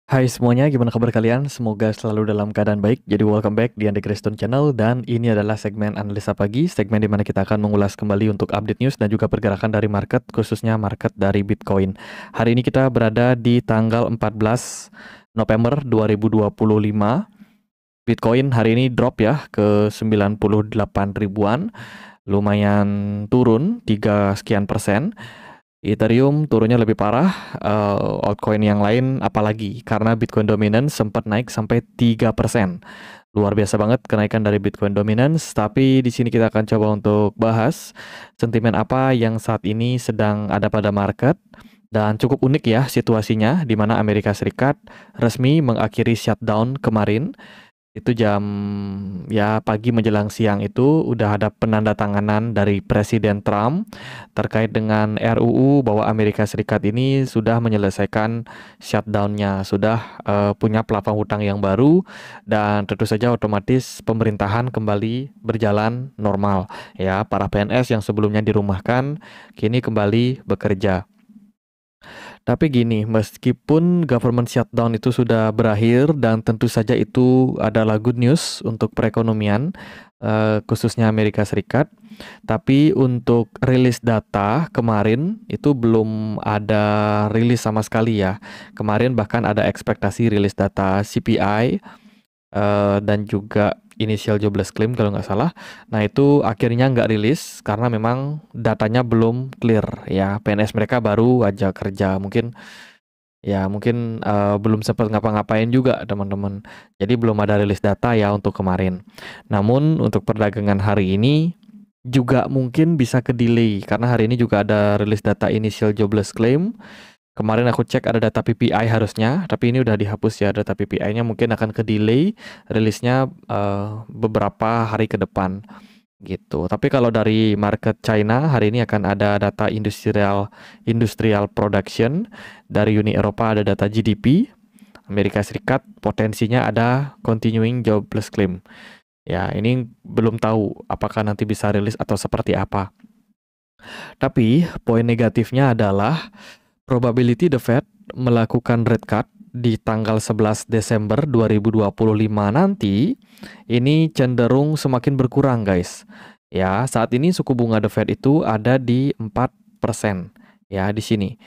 Hai semuanya, gimana kabar kalian? Semoga selalu dalam keadaan baik. Jadi welcome back di Andy Creston Channel dan ini adalah segmen Analisa Pagi, segmen di mana kita akan mengulas kembali untuk update news dan juga pergerakan dari market, khususnya market dari Bitcoin. Hari ini kita berada di tanggal 14 November 2025. Bitcoin hari ini drop ya ke 98 ribuan, lumayan turun 3 sekian persen. Ethereum turunnya lebih parah, altcoin yang lain apalagi karena Bitcoin Dominance sempat naik sampai 3%. Luar biasa banget kenaikan dari Bitcoin Dominance, tapi di sini kita akan coba untuk bahas sentimen apa yang saat ini sedang ada pada market dan cukup unik ya situasinya di mana Amerika Serikat resmi mengakhiri shutdown kemarin itu jam ya pagi menjelang siang itu udah ada penandatanganan dari Presiden Trump terkait dengan RUU bahwa Amerika Serikat ini sudah menyelesaikan shutdown-nya, sudah punya plafon hutang yang baru dan tentu saja otomatis pemerintahan kembali berjalan normal ya. Para PNS yang sebelumnya dirumahkan kini kembali bekerja. Tapi gini, meskipun government shutdown itu sudah berakhir dan tentu saja itu adalah good news untuk perekonomian, khususnya Amerika Serikat, tapi untuk rilis data kemarin itu belum ada rilis sama sekali ya. Kemarin bahkan ada ekspektasi rilis data CPI dan juga initial jobless claim kalau nggak salah. Nah itu akhirnya nggak rilis karena memang datanya belum clear ya. PNS mereka baru aja kerja, mungkin belum sempat ngapa-ngapain juga teman-teman. Jadi belum ada rilis data ya untuk kemarin. Namun untuk perdagangan hari ini juga mungkin bisa ke delay karena hari ini juga ada rilis data initial jobless claim. Kemarin aku cek ada data PPI harusnya, tapi ini udah dihapus ya data PPI-nya, mungkin akan ke delay rilisnya beberapa hari ke depan gitu. Tapi kalau dari market China hari ini akan ada data industrial production, dari Uni Eropa ada data GDP, Amerika Serikat potensinya ada continuing jobless claim. Ya, ini belum tahu apakah nanti bisa rilis atau seperti apa. Tapi poin negatifnya adalah probability the Fed melakukan rate cut di tanggal 11 Desember 2025 nanti ini cenderung semakin berkurang guys. Ya, saat ini suku bunga the Fed itu ada di 4% ya di sini.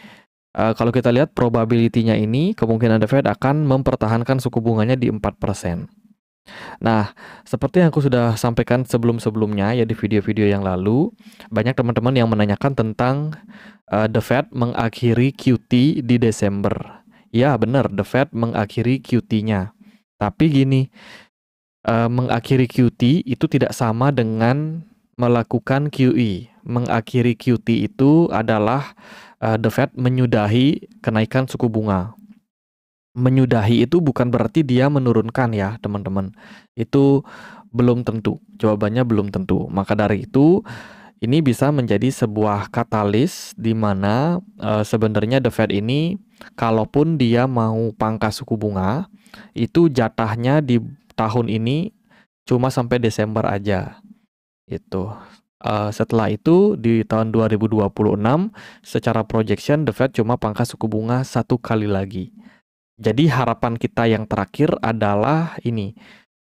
Kalau kita lihat probability-nya ini kemungkinan the Fed akan mempertahankan suku bunganya di 4%. Nah, seperti yang aku sudah sampaikan sebelum-sebelumnya ya di video-video yang lalu, banyak teman-teman yang menanyakan tentang The Fed mengakhiri QT di Desember. Ya, benar, The Fed mengakhiri QT-nya. Tapi gini, mengakhiri QT itu tidak sama dengan melakukan QE. Mengakhiri QT itu adalah The Fed menyudahi kenaikan suku bunga. Menyudahi itu bukan berarti dia menurunkan ya, teman-teman. Itu belum tentu. Jawabannya belum tentu. Maka dari itu, ini bisa menjadi sebuah katalis di mana sebenarnya The Fed ini kalaupun dia mau pangkas suku bunga, itu jatahnya di tahun ini cuma sampai Desember aja. Itu. Setelah itu di tahun 2026 secara projection The Fed cuma pangkas suku bunga satu kali lagi. Jadi harapan kita yang terakhir adalah ini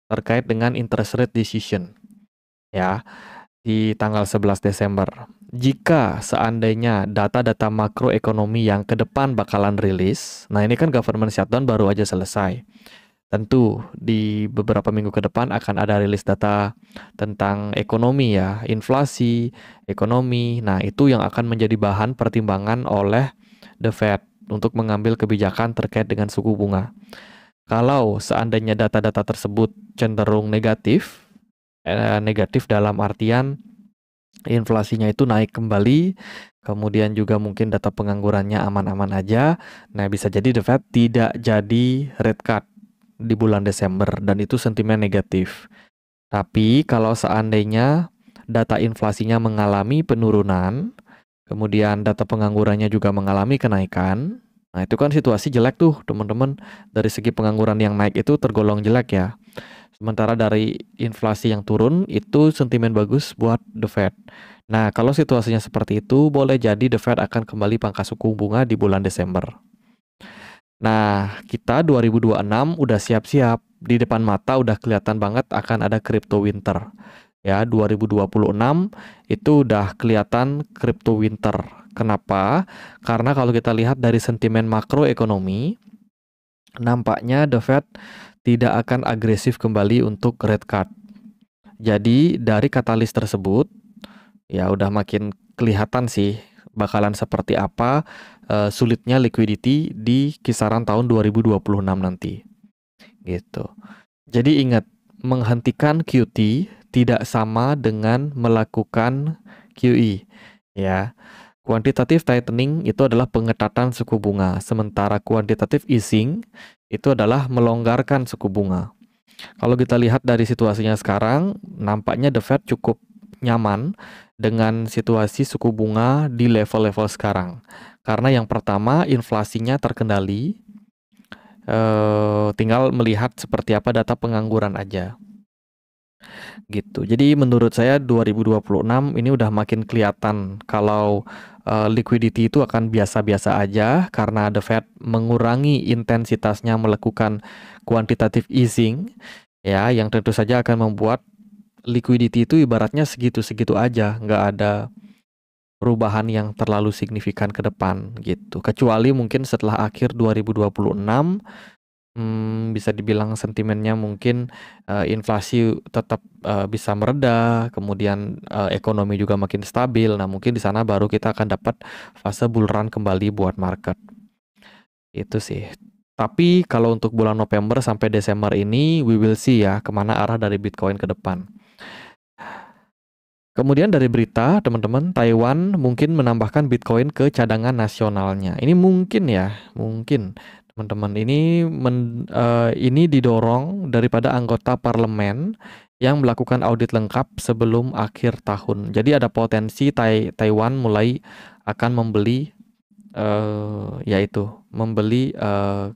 terkait dengan interest rate decision ya di tanggal 11 Desember. Jika seandainya data-data makroekonomi yang ke depan bakalan rilis, nah ini kan government shutdown baru aja selesai. Tentu di beberapa minggu ke depan akan ada rilis data tentang ekonomi ya, inflasi, ekonomi. Nah, itu yang akan menjadi bahan pertimbangan oleh The Fed untuk mengambil kebijakan terkait dengan suku bunga. Kalau seandainya data-data tersebut cenderung negatif, negatif dalam artian inflasinya itu naik kembali, kemudian juga mungkin data penganggurannya aman-aman aja, nah bisa jadi The Fed tidak jadi rate cut di bulan Desember dan itu sentimen negatif. Tapi kalau seandainya data inflasinya mengalami penurunan, kemudian data penganggurannya juga mengalami kenaikan. Nah, itu kan situasi jelek tuh, teman-teman. Dari segi pengangguran yang naik itu tergolong jelek ya. Sementara dari inflasi yang turun, itu sentimen bagus buat The Fed. Nah, kalau situasinya seperti itu, boleh jadi The Fed akan kembali pangkas suku bunga di bulan Desember. Nah, kita 2026 udah siap-siap. Di depan mata udah kelihatan banget akan ada crypto winter. Ya, 2026 itu udah kelihatan crypto winter. Kenapa? Karena kalau kita lihat dari sentimen makroekonomi, nampaknya The Fed tidak akan agresif kembali untuk rate cut. Jadi dari katalis tersebut, ya udah makin kelihatan sih bakalan seperti apa sulitnya liquidity di kisaran tahun 2026 nanti. Gitu. Jadi ingat, menghentikan QT tidak sama dengan melakukan QE. Ya, quantitative tightening itu adalah pengetatan suku bunga, sementara quantitative easing itu adalah melonggarkan suku bunga. Kalau kita lihat dari situasinya sekarang, nampaknya The Fed cukup nyaman dengan situasi suku bunga di level-level sekarang. Karena yang pertama, inflasinya terkendali, tinggal melihat seperti apa data pengangguran aja. Gitu. Jadi menurut saya 2026 ini udah makin kelihatan kalau liquidity itu akan biasa-biasa aja karena The Fed mengurangi intensitasnya melakukan quantitative easing, ya, yang tentu saja akan membuat liquidity itu ibaratnya segitu-segitu aja, nggak ada perubahan yang terlalu signifikan ke depan gitu. Kecuali mungkin setelah akhir 2026 bisa dibilang sentimennya mungkin inflasi tetap bisa mereda, kemudian ekonomi juga makin stabil. Nah, mungkin di sana baru kita akan dapat fase bull run kembali buat market. Itu sih. Tapi kalau untuk bulan November sampai Desember ini, we will see ya kemana arah dari Bitcoin ke depan. Kemudian dari berita, teman-teman, Taiwan mungkin menambahkan Bitcoin ke cadangan nasionalnya. Ini mungkin ya, mungkin. Teman-teman, ini didorong daripada anggota parlemen yang melakukan audit lengkap sebelum akhir tahun. Jadi ada potensi Taiwan mulai akan membeli membeli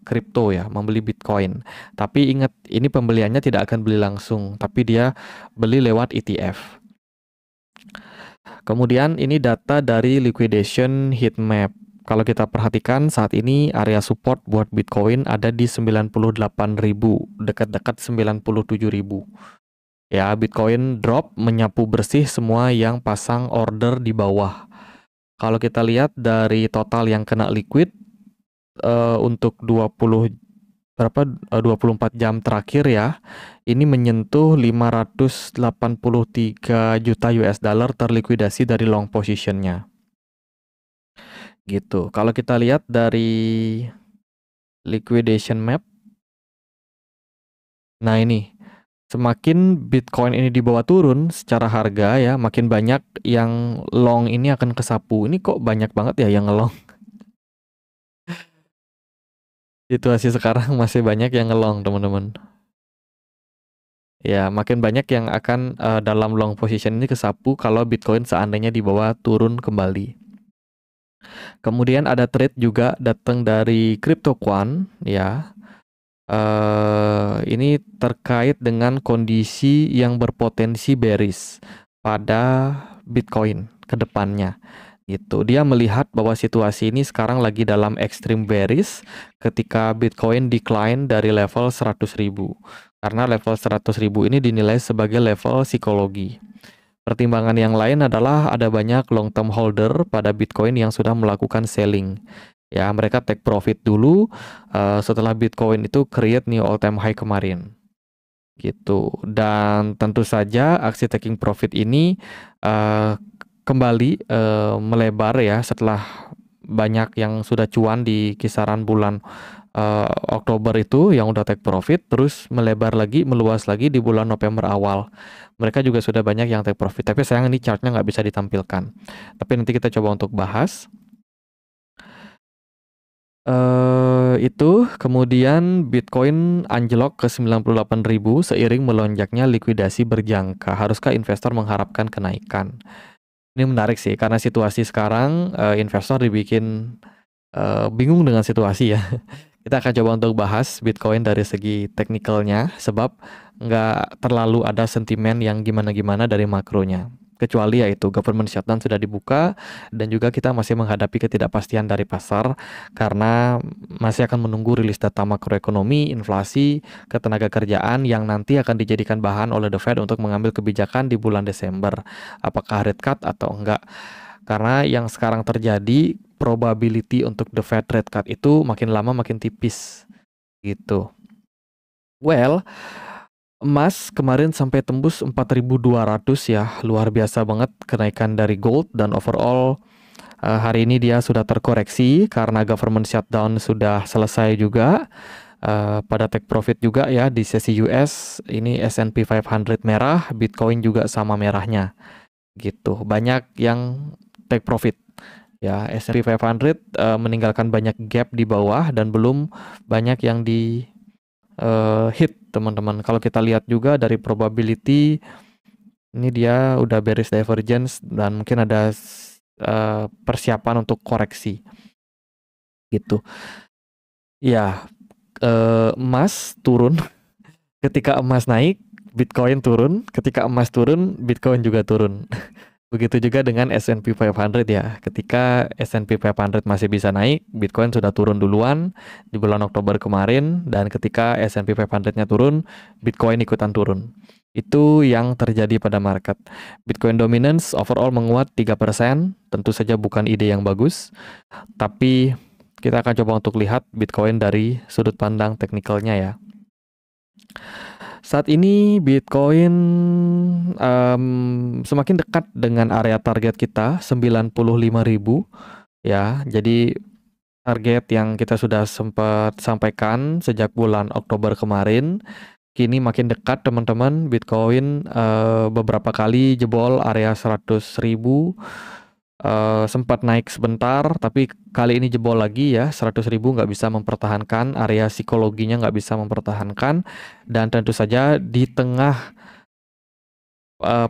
kripto ya, membeli Bitcoin. Tapi ingat, ini pembeliannya tidak akan beli langsung, tapi dia beli lewat ETF. Kemudian ini data dari liquidation heatmap. Kalau kita perhatikan saat ini area support buat Bitcoin ada di 98.000, dekat-dekat 97.000. Ya, Bitcoin drop menyapu bersih semua yang pasang order di bawah. Kalau kita lihat dari total yang kena liquid untuk 24 jam terakhir ya, ini menyentuh 583 juta US dollar terlikuidasi dari long positionnya. Gitu. Kalau kita lihat dari liquidation map, nah ini, semakin Bitcoin ini dibawa turun secara harga ya, makin banyak yang long ini akan kesapu. Ini kok banyak banget ya yang ngelong. Situasi sekarang masih banyak yang ngelong, teman-teman. Ya, makin banyak yang akan dalam long position ini kesapu kalau Bitcoin seandainya dibawa turun kembali. Kemudian ada trade juga datang dari CryptoQuant ya. Ini terkait dengan kondisi yang berpotensi bearish pada Bitcoin ke depannya. Gitu. Dia melihat bahwa situasi ini sekarang lagi dalam extreme bearish ketika Bitcoin decline dari level 100.000. Karena level 100.000 ini dinilai sebagai level psikologi. Pertimbangan yang lain adalah ada banyak long term holder pada Bitcoin yang sudah melakukan selling. Ya, mereka take profit dulu setelah Bitcoin itu create new all time high kemarin. Gitu. Dan tentu saja aksi taking profit ini kembali melebar ya setelah banyak yang sudah cuan di kisaran bulan Oktober itu yang udah take profit, terus melebar lagi, meluas lagi di bulan November awal. Mereka juga sudah banyak yang take profit, tapi sayang ini chartnya nggak bisa ditampilkan. Tapi nanti kita coba untuk bahas. Itu kemudian Bitcoin anjlok ke 98.000 seiring melonjaknya likuidasi berjangka. Haruskah investor mengharapkan kenaikan? Ini menarik sih, karena situasi sekarang investor dibikin bingung dengan situasi ya. Kita akan coba untuk bahas Bitcoin dari segi teknikalnya, sebab nggak terlalu ada sentimen yang gimana-gimana dari makronya. kecuali yaitu government shutdown sudah dibuka dan juga kita masih menghadapi ketidakpastian dari pasar karena masih akan menunggu rilis data makroekonomi, inflasi, ketenaga kerjaan yang nanti akan dijadikan bahan oleh The Fed untuk mengambil kebijakan di bulan Desember. Apakah rate cut atau enggak? Karena yang sekarang terjadi, probability untuk The Fed rate cut itu makin lama makin tipis gitu. Well, emas kemarin sampai tembus 4.200 ya, luar biasa banget kenaikan dari gold dan overall hari ini dia sudah terkoreksi karena government shutdown sudah selesai juga. Pada take profit juga ya di sesi US, ini S&P 500 merah, Bitcoin juga sama merahnya gitu. Banyak yang take profit. Ya, S&P 500 meninggalkan banyak gap di bawah dan belum banyak yang di hit teman-teman. Kalau kita lihat juga dari probability, ini dia udah bearish divergence dan mungkin ada persiapan untuk koreksi gitu. Ya, emas turun. Ketika emas naik, Bitcoin turun. Ketika emas turun, Bitcoin juga turun. Begitu juga dengan S&P 500 ya. Ketika S&P 500 masih bisa naik, Bitcoin sudah turun duluan di bulan Oktober kemarin, dan ketika S&P 500-nya turun, Bitcoin ikutan turun. Itu yang terjadi pada market. Bitcoin dominance overall menguat 3%, tentu saja bukan ide yang bagus, tapi kita akan coba untuk lihat Bitcoin dari sudut pandang teknikalnya ya. Saat ini Bitcoin semakin dekat dengan area target kita 95.000 ya. Jadi target yang kita sudah sempat sampaikan sejak bulan Oktober kemarin kini makin dekat teman-teman. Bitcoin beberapa kali jebol area 100.000, sempat naik sebentar, tapi kali ini jebol lagi ya, 100.000 nggak bisa mempertahankan, area psikologinya nggak bisa mempertahankan, dan tentu saja di tengah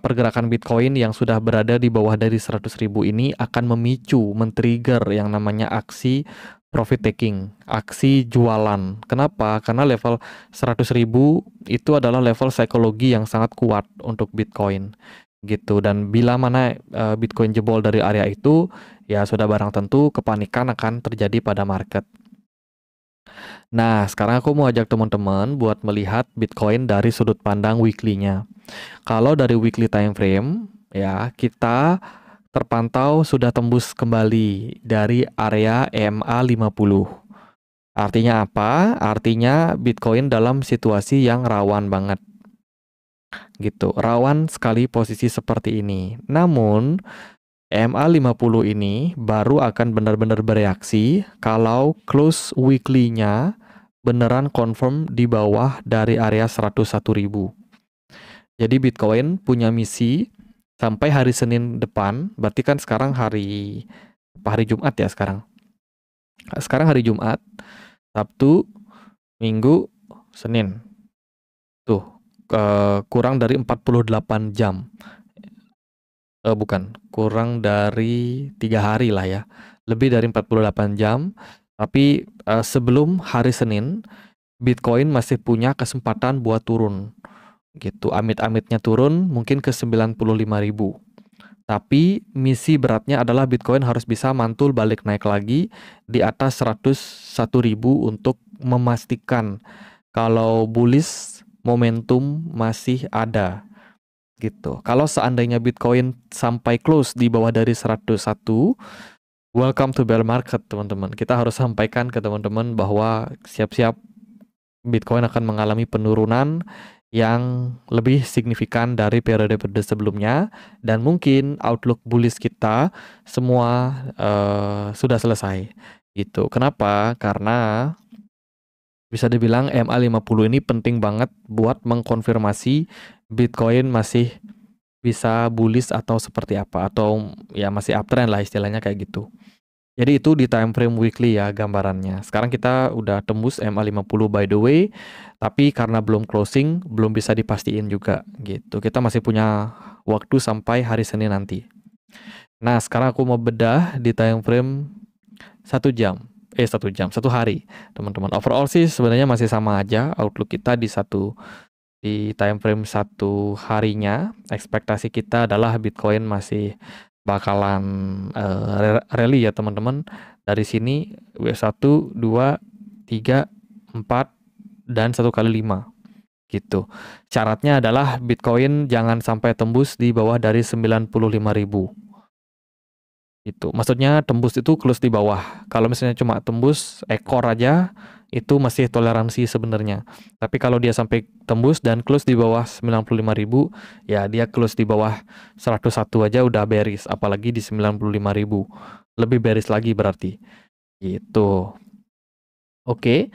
pergerakan Bitcoin yang sudah berada di bawah dari 100.000 ini akan memicu, men-trigger yang namanya aksi profit taking, aksi jualan. Kenapa? Karena level 100.000 itu adalah level psikologi yang sangat kuat untuk Bitcoin gitu, dan bila mana Bitcoin jebol dari area itu ya sudah barang tentu kepanikan akan terjadi pada market. Nah, sekarang aku mau ajak teman-teman buat melihat Bitcoin dari sudut pandang weekly-nya. Kalau dari weekly time frame ya, kita terpantau sudah tembus kembali dari area EMA 50. Artinya apa? Artinya Bitcoin dalam situasi yang rawan banget gitu, rawan sekali posisi seperti ini. Namun EMA 50 ini baru akan benar-benar bereaksi kalau close weekly-nya beneran confirm di bawah dari area 101.000. Jadi Bitcoin punya misi sampai hari Senin depan, berarti kan sekarang hari Jumat ya sekarang. Sekarang hari Jumat, Sabtu, Minggu, Senin. Tuh, kurang dari 48 jam. Bukan, kurang dari 3 hari lah ya. Lebih dari 48 jam. Tapi sebelum hari Senin, Bitcoin masih punya kesempatan buat turun. Gitu, amit-amitnya turun mungkin ke 95.000. Tapi misi beratnya adalah Bitcoin harus bisa mantul balik naik lagi di atas 101.000 untuk memastikan kalau bullish momentum masih ada gitu. Kalau seandainya Bitcoin sampai close di bawah dari 101, welcome to bear market teman-teman. Kita harus sampaikan ke teman-teman bahwa siap-siap Bitcoin akan mengalami penurunan yang lebih signifikan dari periode-periode sebelumnya, dan mungkin outlook bullish kita semua sudah selesai gitu. Kenapa? Karena bisa dibilang EMA 50 ini penting banget buat mengkonfirmasi Bitcoin masih bisa bullish atau seperti apa, atau ya masih uptrend lah istilahnya kayak gitu. Jadi itu di time frame weekly ya gambarannya. Sekarang kita udah tembus EMA 50 by the way, tapi karena belum closing, belum bisa dipastiin juga gitu. Kita masih punya waktu sampai hari Senin nanti. Nah, sekarang aku mau bedah di time frame 1 jam. 1 jam, 1 hari, teman-teman. Overall sih sebenarnya masih sama aja outlook kita di 1 Di time frame 1 harinya, ekspektasi kita adalah Bitcoin masih bakalan rally ya teman-teman. Dari sini wave 1, 2, 3, 4 dan 1 kali 5 gitu. Syaratnya adalah Bitcoin jangan sampai tembus di bawah dari 95.000 gitu. Maksudnya tembus itu close di bawah. Kalau misalnya cuma tembus ekor aja itu masih toleransi sebenarnya. Tapi kalau dia sampai tembus dan close di bawah 95.000, ya dia close di bawah 101 aja udah bearish, apalagi di 95.000. Lebih bearish lagi berarti. Gitu. Oke.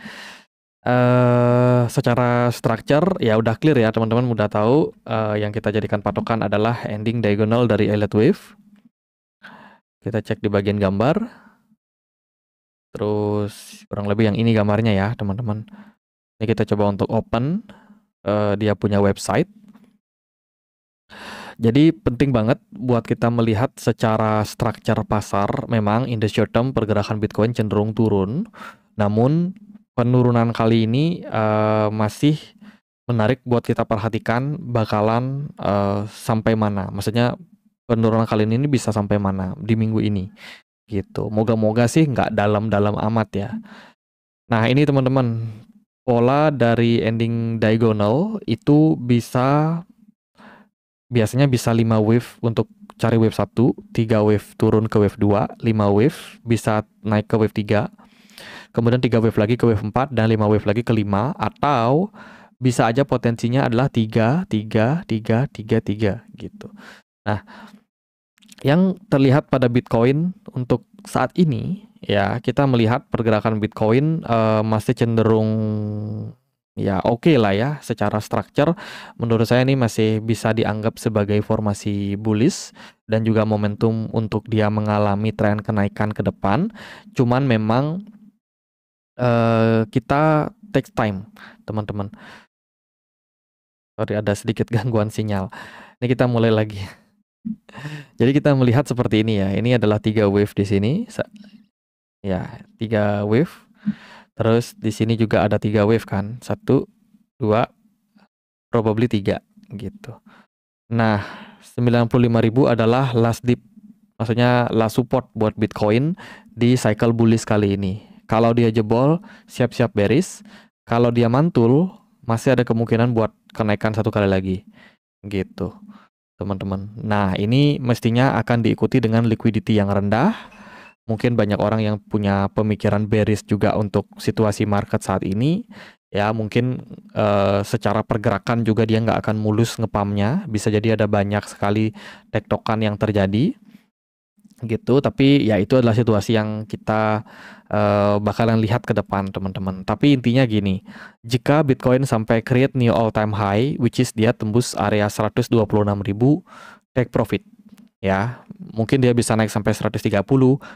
Secara structure ya udah clear ya teman-teman, udah tahu yang kita jadikan patokan adalah ending diagonal dari Elliott Wave. Kita cek di bagian gambar. Terus kurang lebih yang ini gambarnya ya teman-teman. Ini kita coba untuk open dia punya website. Jadi penting banget buat kita melihat secara structure pasar. Memang in the short term pergerakan Bitcoin cenderung turun. Namun penurunan kali ini masih menarik buat kita perhatikan bakalan sampai mana. Maksudnya penurunan kali ini bisa sampai mana di minggu ini gitu. Moga-moga sih nggak dalam-dalam amat ya. Nah ini teman-teman, pola dari ending diagonal itu biasanya bisa 5 wave untuk cari wave 1, 3 wave turun ke wave 2, 5 wave bisa naik ke wave 3, kemudian 3 wave lagi ke wave 4, dan 5 wave lagi ke 5, atau bisa aja potensinya adalah 3, 3, 3, 3, 3 gitu. Nah, yang terlihat pada Bitcoin untuk saat ini, ya kita melihat pergerakan Bitcoin masih cenderung ya oke lah ya secara structure. Menurut saya ini masih bisa dianggap sebagai formasi bullish dan juga momentum untuk dia mengalami tren kenaikan ke depan. Cuman memang kita take time teman-teman. Sorry ada sedikit gangguan sinyal. Ini kita mulai lagi. Jadi kita melihat seperti ini ya. Ini adalah 3 wave di sini. Ya, 3 wave. Terus di sini juga ada 3 wave kan. 1, 2, probably 3 gitu. Nah, 95.000 adalah last dip. Maksudnya last support buat Bitcoin di cycle bullish kali ini. Kalau dia jebol, siap-siap bearish. Kalau dia mantul, masih ada kemungkinan buat kenaikan 1 kali lagi. Gitu, teman-teman. Nah, ini mestinya akan diikuti dengan liquidity yang rendah. Mungkin banyak orang yang punya pemikiran bearish juga untuk situasi market saat ini. Ya, mungkin secara pergerakan juga dia nggak akan mulus ngepamnya. Bisa jadi ada banyak sekali tektokan yang terjadi. Gitu, tapi ya itu adalah situasi yang kita bakalan lihat ke depan teman-teman. Tapi intinya gini, jika Bitcoin sampai create new all time high, which is dia tembus area 126.000, take profit. Ya, mungkin dia bisa naik sampai 130,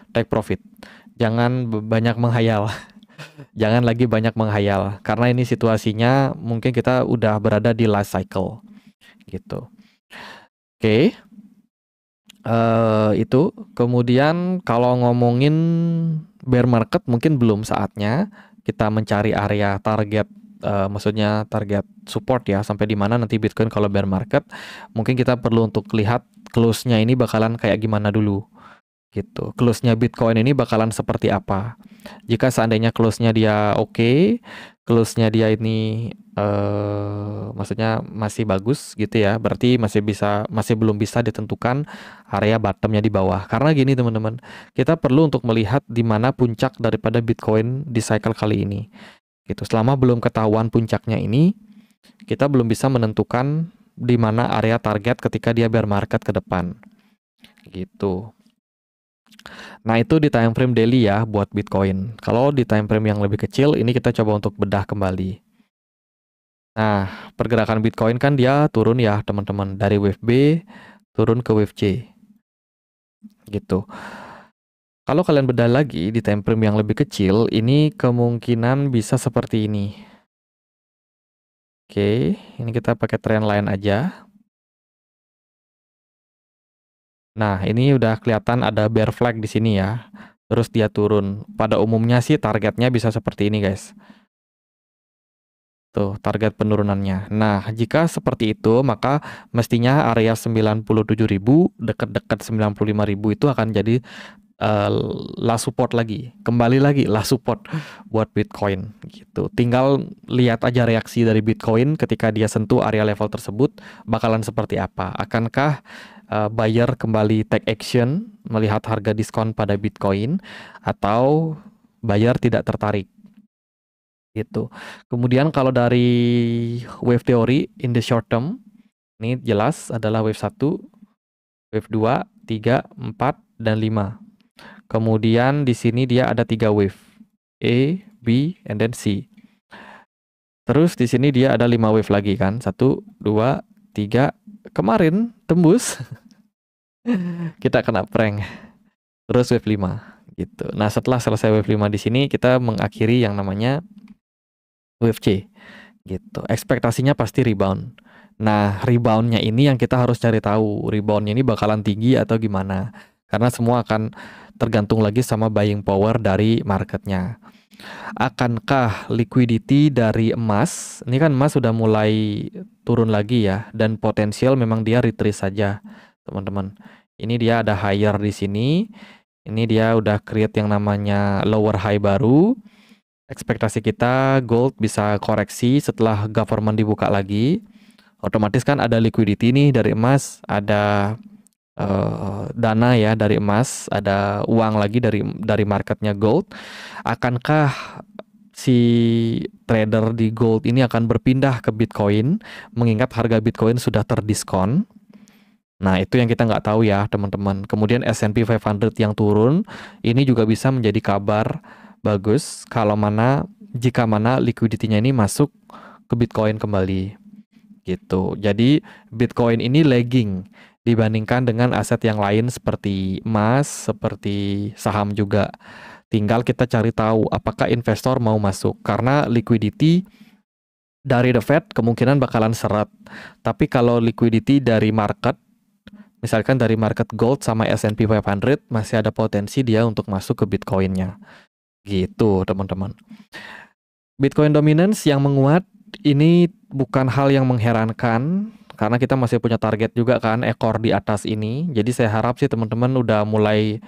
take profit. Jangan banyak menghayal. Jangan lagi banyak menghayal karena ini situasinya mungkin kita udah berada di last cycle gitu. Oke. Itu kemudian kalau ngomongin bear market mungkin belum saatnya kita mencari area target, maksudnya target support ya, sampai di mana nanti Bitcoin kalau bear market. Mungkin kita perlu untuk lihat close-nya ini bakalan kayak gimana dulu gitu. Close-nya Bitcoin ini bakalan seperti apa. Jika seandainya close-nya dia oke, close-nya dia ini maksudnya masih bagus gitu ya, berarti masih belum bisa ditentukan area bottomnya di bawah. Karena gini teman-teman, kita perlu untuk melihat di mana puncak daripada Bitcoin di cycle kali ini. Gitu. Selama belum ketahuan puncaknya ini, kita belum bisa menentukan di mana area target ketika dia bear market ke depan. Gitu. Nah, itu di time frame daily ya buat Bitcoin. Kalau di time frame yang lebih kecil, ini kita coba untuk bedah kembali. Nah, pergerakan Bitcoin kan dia turun ya teman-teman. Dari wave B turun ke wave C. Gitu. Kalau kalian bedah lagi di time frame yang lebih kecil, ini kemungkinan bisa seperti ini. Oke, ini kita pakai trend line aja. Nah, ini udah kelihatan ada bear flag di sini ya. Terus dia turun. Pada umumnya sih targetnya bisa seperti ini, guys. gitu target penurunannya. Nah, jika seperti itu maka mestinya area 97.000 dekat-dekat 95.000 itu akan jadi last support lagi, kembali lagi last support buat Bitcoin gitu. Tinggal lihat aja reaksi dari Bitcoin ketika dia sentuh area level tersebut bakalan seperti apa. Akankah buyer kembali take action melihat harga diskon pada Bitcoin atau buyer tidak tertarik gitu. Kemudian kalau dari wave theory in the short term ini jelas adalah wave 1, wave 2, 3, 4 dan 5. Kemudian di sini dia ada 3 wave. A, B, and then C. Terus di sini dia ada 5 wave lagi kan. 1, 2, 3. Kemarin tembus. Kita kena prank. Terus wave 5 gitu. Nah, setelah selesai wave 5 di sini kita mengakhiri yang namanya wave C gitu. Ekspektasinya pasti rebound. Nah, reboundnya ini yang kita harus cari tahu. Reboundnya ini bakalan tinggi atau gimana. Karena semua akan tergantung lagi sama buying power dari marketnya. Akankah liquidity dari emas, ini kan emas sudah mulai turun lagi ya, dan potensial memang dia retrace saja, teman-teman. Ini dia ada higher di sini, ini dia udah create yang namanya lower high baru. Ekspektasi kita gold bisa koreksi setelah government dibuka lagi. Otomatis kan ada liquidity nih dari emas, ada dana ya dari emas, ada uang lagi dari marketnya gold. Akankah si trader di gold ini akan berpindah ke Bitcoin mengingat harga Bitcoin sudah terdiskon? Nah, itu yang kita nggak tahu ya teman-teman. Kemudian S&P 500 yang turun ini juga bisa menjadi kabar bagus jika mana liquidity-nya ini masuk ke Bitcoin kembali gitu. Jadi Bitcoin ini lagging dibandingkan dengan aset yang lain seperti emas, seperti saham juga. Tinggal kita cari tahu apakah investor mau masuk. Karena liquidity dari the Fed kemungkinan bakalan seret. Tapi kalau liquidity dari market, misalkan dari market gold sama S&P 500, masih ada potensi dia untuk masuk ke Bitcoin-nya. Gitu teman-teman. Bitcoin dominance yang menguat ini bukan hal yang mengherankan. Karena kita masih punya target juga kan ekor di atas ini. Jadi saya harap sih teman-teman udah mulai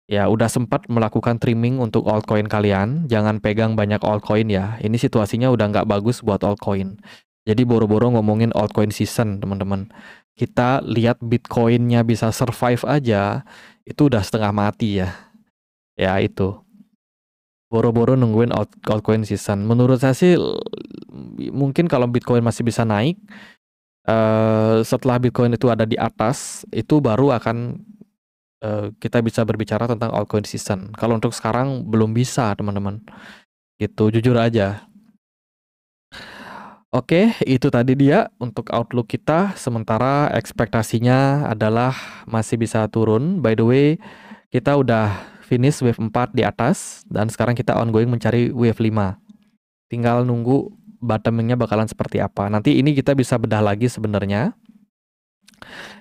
udah sempat melakukan trimming untuk altcoin kalian. Jangan pegang banyak altcoin ya. Ini situasinya udah nggak bagus buat altcoin. Jadi boro-boro ngomongin altcoin season teman-teman. Kita lihat Bitcoinnya bisa survive aja, itu udah setengah mati ya. Ya itu. Boro-boro nungguin altcoin season. Menurut saya sih mungkin kalau Bitcoin masih bisa naik, setelah Bitcoin itu ada di atas, itu baru akan kita bisa berbicara tentang altcoin season. Kalau untuk sekarang belum bisa teman-teman. Gitu, jujur aja. Oke, itu tadi dia untuk outlook kita. Sementara ekspektasinya adalah masih bisa turun. By the way, kita udah finish wave 4 di atas dan sekarang kita ongoing mencari wave 5. Tinggal nunggu bottomingnya bakalan seperti apa. Nanti ini kita bisa bedah lagi sebenarnya.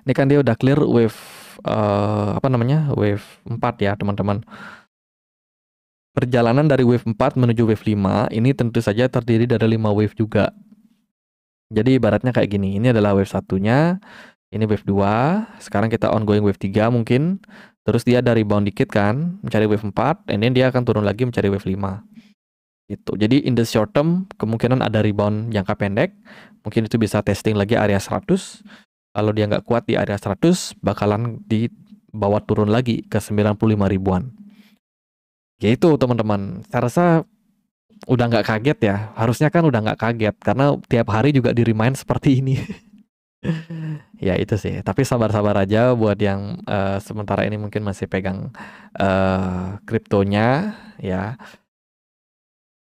Ini kan dia udah clear wave wave 4 ya teman-teman. Perjalanan dari wave 4 menuju wave 5 ini tentu saja terdiri dari 5 wave juga. Jadi ibaratnya kayak gini, ini adalah wave satunya, ini wave 2, sekarang kita ongoing wave 3 mungkin, terus dia ada rebound dikit kan, mencari wave 4, and then dia akan turun lagi mencari wave 5. Gitu. Jadi in the short term, kemungkinan ada rebound jangka pendek, mungkin itu bisa testing lagi area 100, kalau dia nggak kuat di area 100, bakalan dibawa turun lagi ke 95 ribuan. Gitu teman-teman, saya rasa udah nggak kaget ya, harusnya kan udah nggak kaget karena tiap hari juga di remind seperti ini. Ya itu sih, tapi sabar-sabar aja buat yang sementara ini mungkin masih pegang kriptonya ya,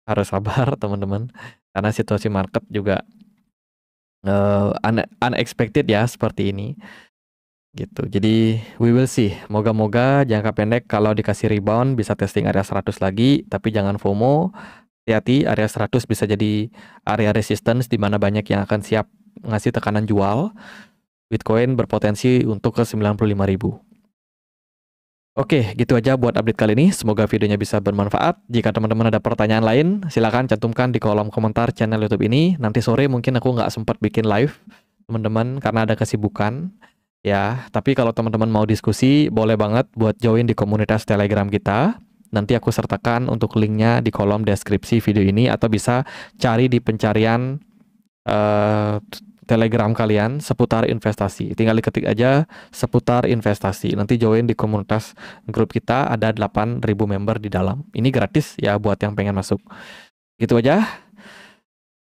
harus sabar teman-teman karena situasi market juga unexpected ya seperti ini gitu. Jadi we will see, moga-moga jangka pendek kalau dikasih rebound bisa testing area 100 lagi, tapi jangan FOMO. Hati-hati, area 100 bisa jadi area resistance di mana banyak yang akan siap ngasih tekanan jual. Bitcoin berpotensi untuk ke 95.000. Oke, gitu aja buat update kali ini. Semoga videonya bisa bermanfaat. Jika teman-teman ada pertanyaan lain, silakan cantumkan di kolom komentar channel YouTube ini. Nanti sore mungkin aku nggak sempat bikin live, teman-teman, karena ada kesibukan. Ya, tapi kalau teman-teman mau diskusi, boleh banget buat join di komunitas Telegram kita. Nanti aku sertakan untuk linknya di kolom deskripsi video ini, atau bisa cari di pencarian Telegram kalian seputar investasi. Tinggal diketik aja seputar investasi. Nanti join di komunitas grup kita, ada 8.000 member di dalam. Ini gratis ya buat yang pengen masuk. Gitu aja.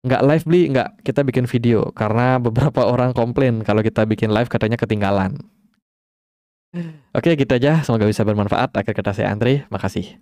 Nggak live beli, nggak. Kita bikin video. Karena beberapa orang komplain kalau kita bikin live katanya ketinggalan. Oke, gitu aja. Semoga bisa bermanfaat. Akhir kata saya Andre. Makasih.